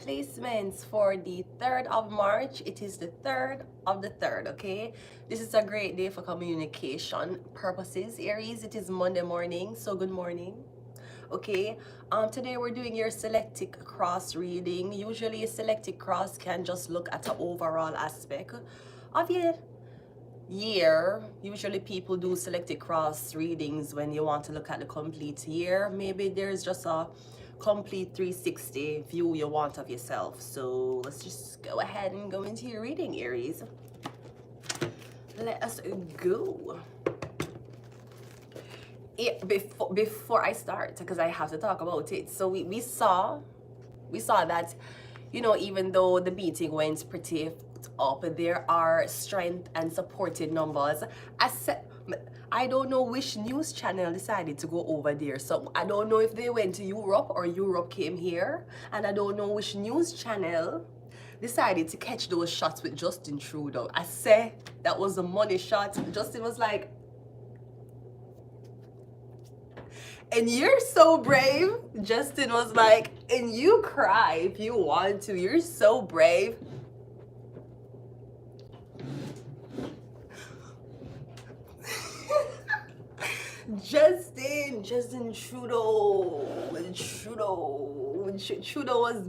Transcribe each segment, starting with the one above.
placements for the 3rd of March. It is the 3rd of the 3rd, okay? This is a great day for communication purposes, Aries. It is Monday morning, so good morning. Okay, today we're doing your Celtic cross reading. Usually a Celtic cross can just look at an overall aspect of your year. Usually people do Celtic cross readings when you want to look at the complete year. Maybe there's just a complete 360 view you want of yourself. So let's just go ahead and go into your reading, Aries. Let us go. Before I start, because I have to talk about it, so we saw that, you know, even though the meeting went pretty up, there are strength and supported numbers. I don't know which news channel decided to go over there, so I don't know if they went to Europe or Europe came here, and I don't know which news channel decided to catch those shots with Justin Trudeau. I say that was a money shot. Justin was like, and you're so brave. Justin was like, and you cry if you want to. You're so brave. Justin Trudeau was,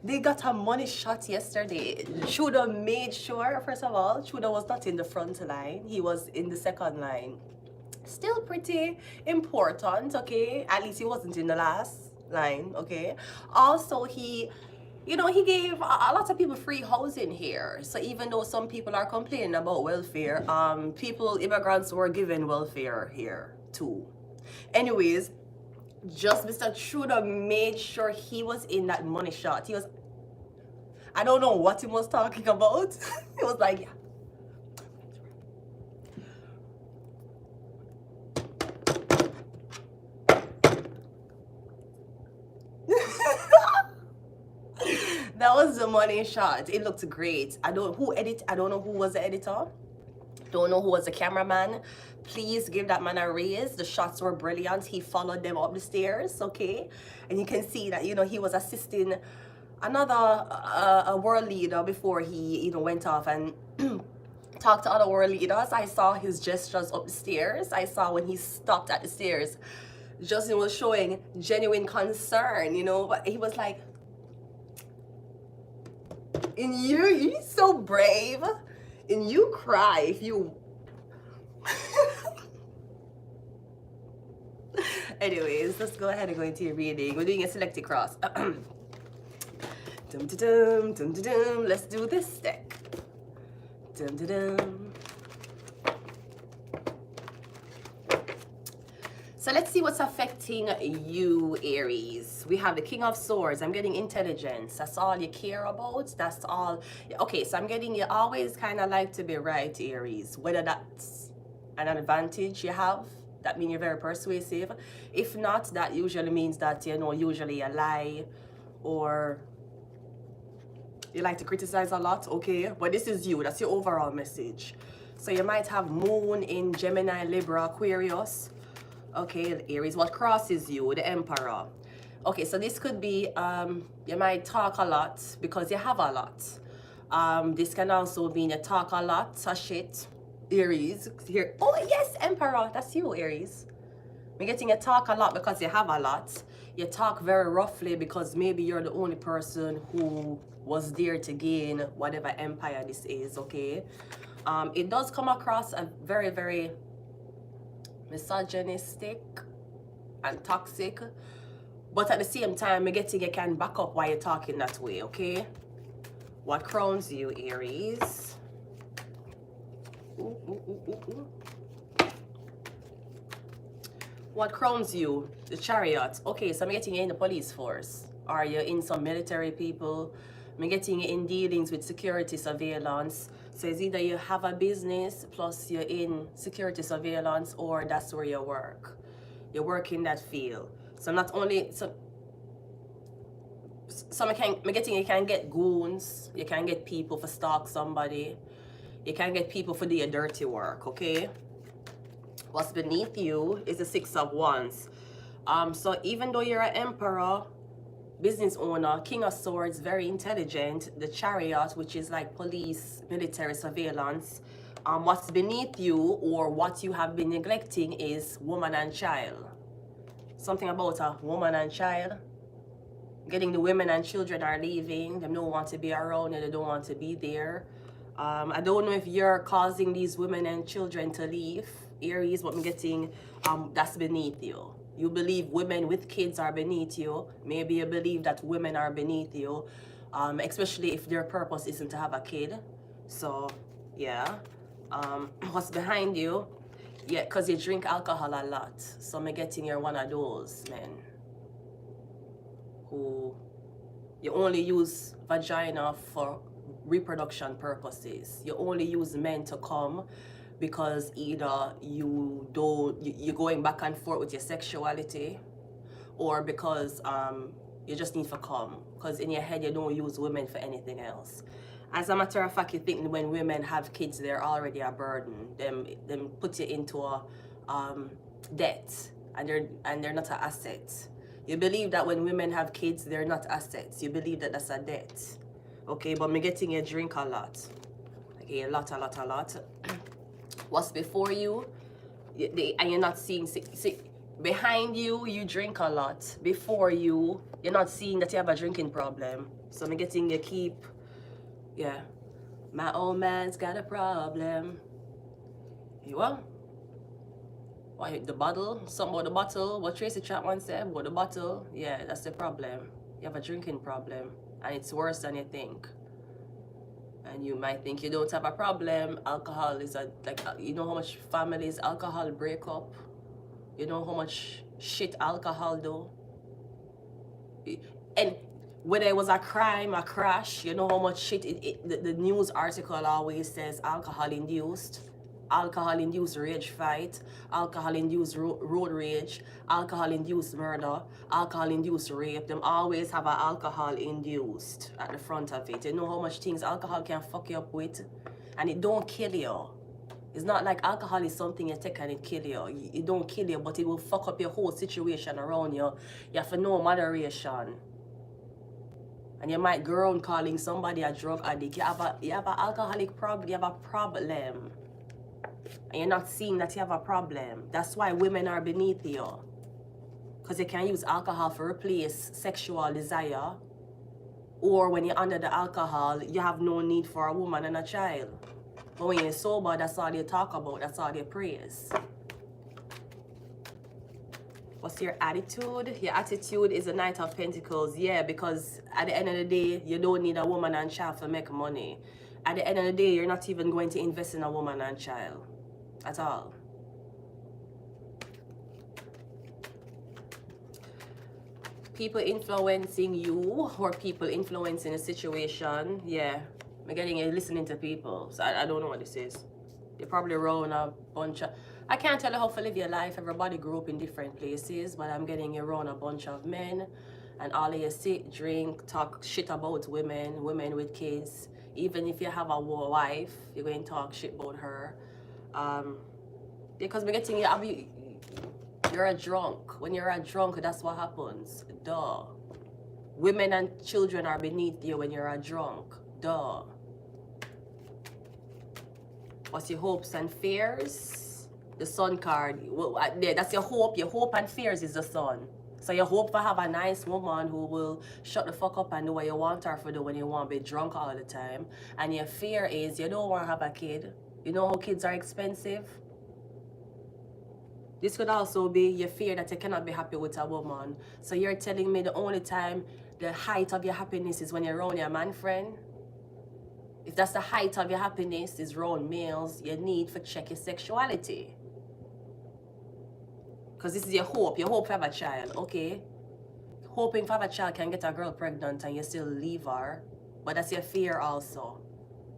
they got a money shot yesterday. Trudeau made sure, first of all, Trudeau was not in the front line. He was in the second line. Still pretty important, okay? At least he wasn't in the last line, okay? Also, he, you know, he gave a lot of people free housing here. So even though some people are complaining about welfare, immigrants were given welfare here too. Anyways, just Mr. Trudeau made sure he was in that money shot. He was, I don't know what he was talking about. He was like, yeah. That was the money shot. It looked great. I don't know who was the editor. Don't know who was the cameraman. Please give that man a raise. The shots were brilliant. He followed them up the stairs, okay? And you can see that, you know, he was assisting another a world leader before he, you know, went off and talked to other world leaders. I saw his gestures up the stairs. I saw when he stopped at the stairs, Justin was showing genuine concern, you know, but he was like, and you're so brave, and you cry if you anyways, let's go ahead and go into your reading. We're doing a Celtic cross. Let's do this deck. So let's see what's affecting you, Aries. We have the King of Swords. I'm getting intelligence. That's all you care about. That's all. Okay, so I'm getting, you always kind of like to be right, Aries. Whether that's an advantage you have, that means you're very persuasive. If not, that usually means that, you know, usually you lie or you like to criticize a lot, okay? But this is you. That's your overall message. So you might have Moon in Gemini, Libra, Aquarius. Okay, Aries, what crosses you? The Emperor. Okay, so this could be, you might talk a lot because you have a lot. This can also mean you talk a lot, a shit, Aries. Here, oh yes, Emperor, that's you, Aries. I'm getting you talk a lot because you have a lot. You talk very roughly because maybe you're the only person who was there to gain whatever empire this is, okay? It does come across a very, very misogynistic and toxic, but at the same time, I'm getting you can back up while you're talking that way, okay? What crowns you, Aries? What crowns you? The Chariot. Okay, so I'm getting you in the police force. Are you in some military people? I'm getting you in dealings with security surveillance. So it's either you have a business plus you're in security surveillance, or that's where you work. You work in that field. So not only, so I'm getting you can get goons, you can get people for stalk somebody, you can get people for do your dirty work, okay? What's beneath you is the Six of Wands. So even though you're an emperor, business owner, King of Swords, very intelligent. The Chariot, which is like police, military surveillance. What's beneath you or what you have been neglecting is woman and child. Something about a woman and child. Getting the women and children are leaving. They don't want to be around and they don't want to be there. I don't know if you're causing these women and children to leave. Aries, what I'm getting, that's beneath you. You believe women with kids are beneath you. Maybe you believe that women are beneath you, especially if their purpose isn't to have a kid. So, yeah. What's behind you? Yeah, because you drink alcohol a lot. So I'm getting you're one of those men who you only use vagina for reproduction purposes. You only use men to come because either you're going back and forth with your sexuality, or because you just need to come, because in your head you don't use women for anything else. As a matter of fact, you think when women have kids they're already a burden. Them put you into a debt, and they're not an asset. You believe that when women have kids they're not assets. You believe that that's a debt. Okay, but me getting you drink a lot. Okay, a lot. What's before you, and you're not seeing, see, behind you, you drink a lot. Before you, you're not seeing that you have a drinking problem. So I'm getting you keep, yeah. My old man's got a problem. You what? What, the bottle? Something about the bottle? What Tracy Chapman said about the bottle? Yeah, that's the problem. You have a drinking problem, and it's worse than you think. And you might think you don't have a problem. Alcohol is you know how much families alcohol break up? You know how much shit alcohol do? And whether it was a crime, a crash, you know how much shit the news article always says alcohol induced. Alcohol induced rage fight, alcohol induced road rage, alcohol induced murder, alcohol induced rape. Them always have an alcohol induced at the front of it. You know how much things alcohol can fuck you up with, and it don't kill you. It's not like alcohol is something you take and it kill you. It don't kill you, but it will fuck up your whole situation around you. You have to know moderation. And you might go around calling somebody a drug addict. You have an alcoholic problem. You have a problem. And you're not seeing that you have a problem. That's why women are beneath you. Because you can use alcohol to replace sexual desire. Or when you're under the alcohol, you have no need for a woman and a child. But when you're sober, that's all you talk about. That's all you praise. What's your attitude? Your attitude is a Knight of Pentacles. Yeah, because at the end of the day, you don't need a woman and child to make money. At the end of the day, you're not even going to invest in a woman and child. At all. People influencing you, or people influencing a situation. Yeah, I'm getting you listening to people. So I don't know what this is. You're probably around a bunch of, I can't tell you how to live your life. Everybody grew up in different places, but I'm getting you around a bunch of men, and all of you sit, drink, talk shit about women with kids. Even if you have a wife, you're going to talk shit about her. Because we're getting you're a drunk. When you're a drunk, that's what happens. Duh. Women and children are beneath you when you're a drunk. Duh. What's your hopes and fears? The sun card. Well, that's your hope. Your hope and fears is the sun. So you hope to have a nice woman who will shut the fuck up and do what you want her to do when you want to be drunk all the time. And your fear is you don't want to have a kid. You know how kids are expensive? This could also be your fear that you cannot be happy with a woman. So you're telling me the only time the height of your happiness is when you're around your man friend? If that's the height of your happiness is around males, you need to check your sexuality. Because this is your hope. You hope to have a child, okay? Hoping to have a child can get a girl pregnant and you still leave her. But that's your fear also.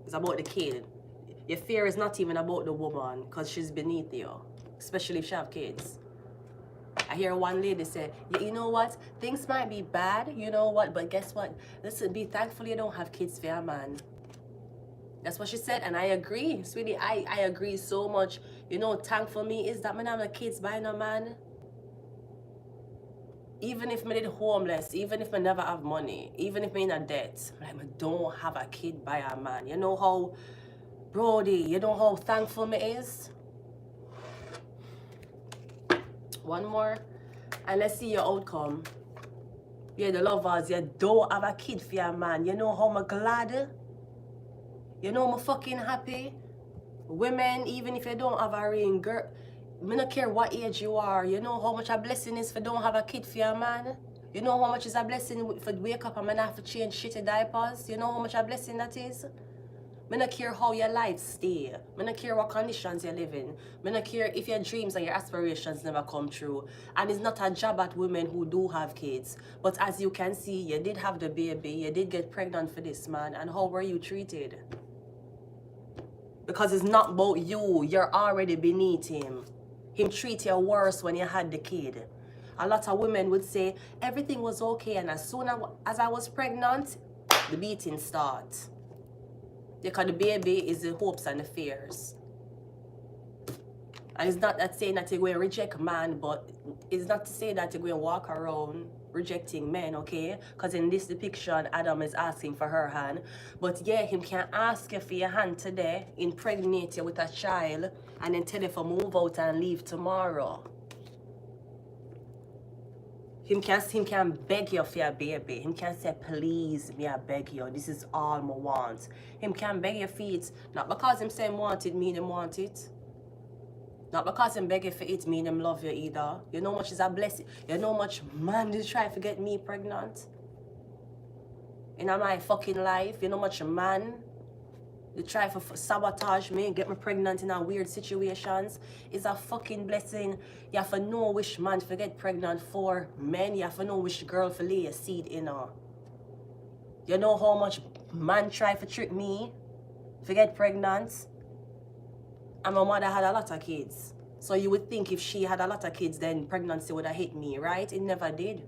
It's about the kid. Your fear is not even about the woman because she's beneath you. Especially if she have kids. I hear one lady say, yeah, you know what? Things might be bad, you know what? But guess what? Listen, be thankful you don't have kids for your man. That's what she said, and I agree, sweetie. I agree so much. You know, thankful me is that man have no kids by no man. Even if me did homeless, even if me never have money, even if me in a debt, like me don't have a kid by a man. You know how, Brody, you know how thankful me is? One more. And let's see your outcome. Yeah, the lovers, you don't have a kid for your man. You know how I'm glad? You know I'm fucking happy? Women, even if you don't have a ring, girl, I don't care what age you are. You know how much a blessing is for don't have a kid for your man? You know how much is a blessing for wake up and man have to change shitty diapers? You know how much a blessing that is? I don't care how your life stay. I don't care what conditions you live in. I don't care if your dreams and your aspirations never come true. And it's not a job at women who do have kids. But as you can see, you did have the baby. You did get pregnant for this man. And how were you treated? Because it's not about you. You're already beneath him. Him treat you worse when you had the kid. A lot of women would say, everything was okay. And as soon as I was pregnant, the beating starts. Because the baby is the hopes and the fears. And it's not that saying that you're going to reject man, but it's not to say that you're going to walk around rejecting men, okay? Because in this depiction, Adam is asking for her hand. But yeah, him can ask you for your hand today, impregnate you with a child, and then tell you to move out and leave tomorrow. Him can beg you for your baby. Him can say, please, me I beg you. This is all I want. Him can beg your feet. Not because him say him want it, mean him want it. Not because him beg you for it, mean him love you either. You know how much is a blessing. You know how much man is trying to get me pregnant. In my fucking life. You know how much man they try to sabotage me, get me pregnant in a weird situations. It's a fucking blessing. You have to know which man to get pregnant for. Men, you have to know which girl to lay a seed in her. You know how much man try to trick me to get pregnant? And my mother had a lot of kids. So you would think if she had a lot of kids, then pregnancy would have hit me, right? It never did.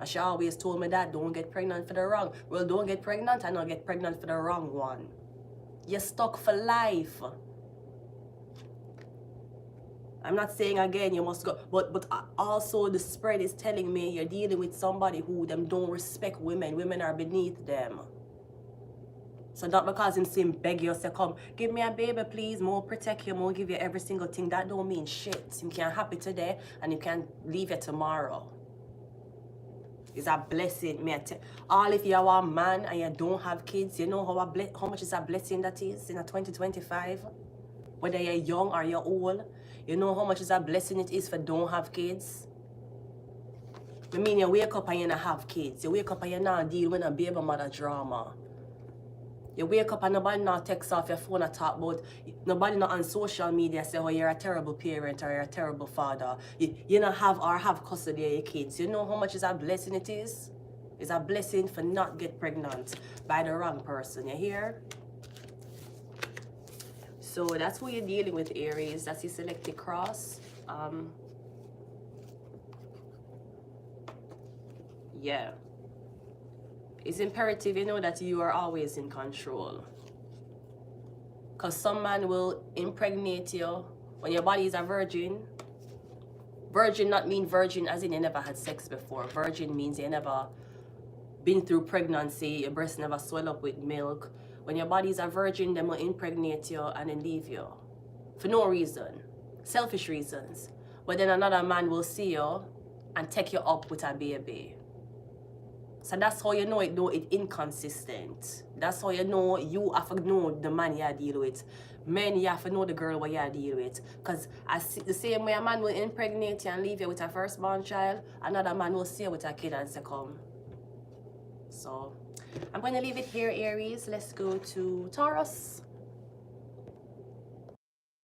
And she always told me that, don't get pregnant for the wrong. Well, don't get pregnant and not get pregnant for the wrong one. You're stuck for life. I'm not saying again you must go, but also the spread is telling me you're dealing with somebody who them don't respect women. Women are beneath them. So not because him saying beg you say come give me a baby please, more protect you, more give you every single thing. That don't mean shit. You can happy today and you can leave it tomorrow. It's a blessing. All if you are a man and you don't have kids, you know how much is a blessing that is in a 2025? Whether you're young or you're old, you know how much is a blessing it is for don't have kids? I mean, you wake up and you don't have kids. You wake up and you not deal with a baby mother drama. You wake up and nobody not text off your phone and talk about, nobody not on social media say, oh, you're a terrible parent or you're a terrible father. You don't have or have custody of your kids. You know how much is a blessing it is? It's a blessing for not get pregnant by the wrong person. You hear? So that's who you're dealing with, Aries. That's your selected cross. Yeah. It's imperative, you know, that you are always in control. Because some man will impregnate you when your body is a virgin. Virgin not mean virgin as in you never had sex before. Virgin means you never been through pregnancy, your breast never swell up with milk. When your body is a virgin, they will impregnate you and then leave you. For no reason. Selfish reasons. But then another man will see you and take you up with a baby. So that's how you know it's inconsistent. That's how you know you have to know the man you deal with. Men, you have to know the girl what you deal with. Because the same way a man will impregnate you and leave you with a firstborn child, another man will see you with a kid and say, come. So, I'm going to leave it here, Aries. Let's go to Taurus.